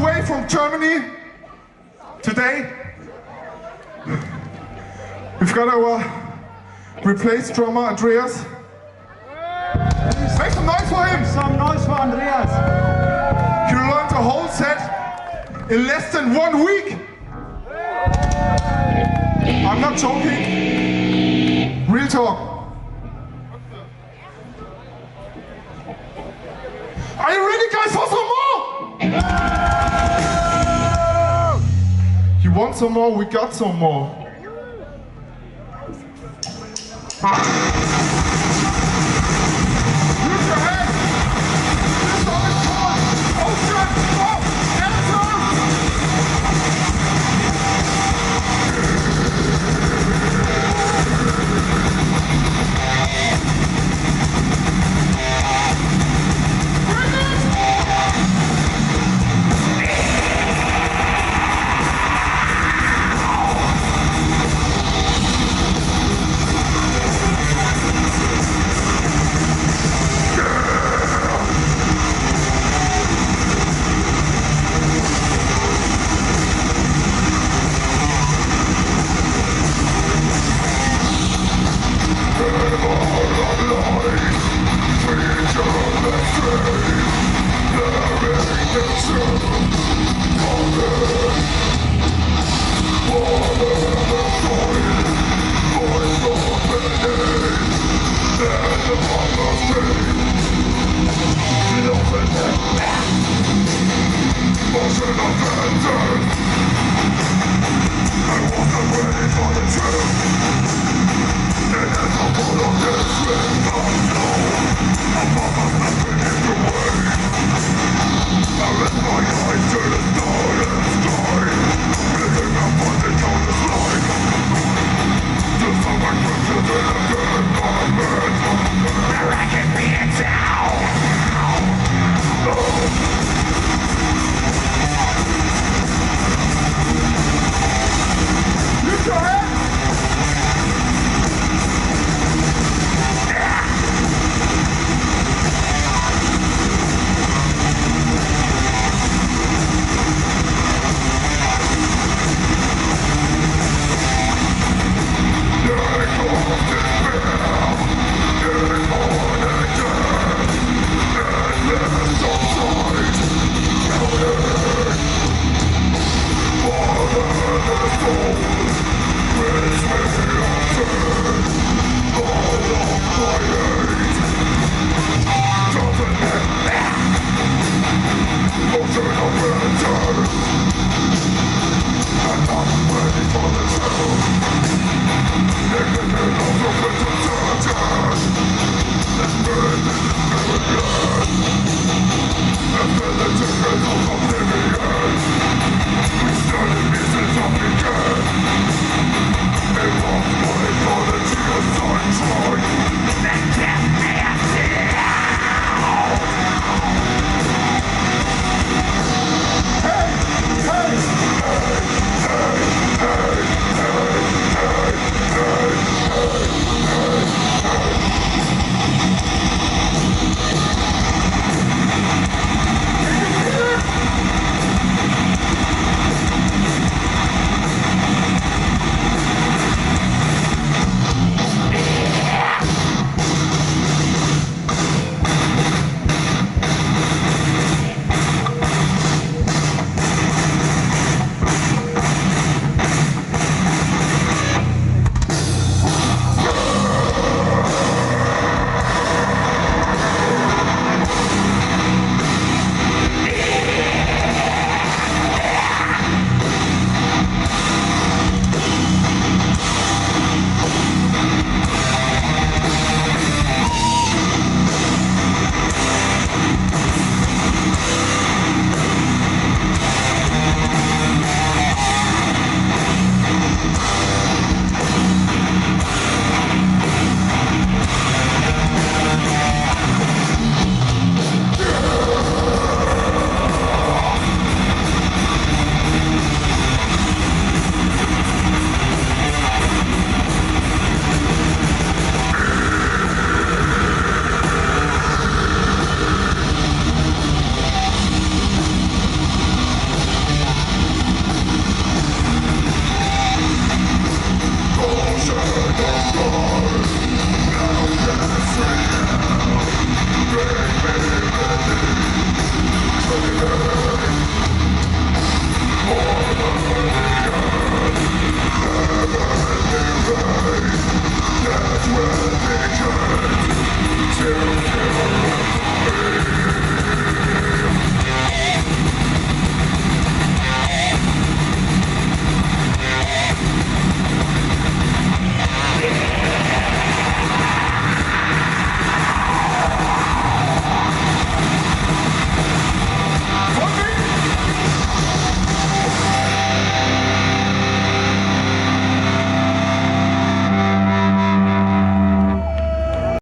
way from Germany today. We've got our replaced drummer, Andreas. Make some noise for him! Some noise for Andreas. He learned the whole set in less than 1 week. I'm not joking. Real talk. Are you ready, guys, for some more? You want some more? We got some more. Use your hands. This song is called Ocean of Answers. Ocean of Answers.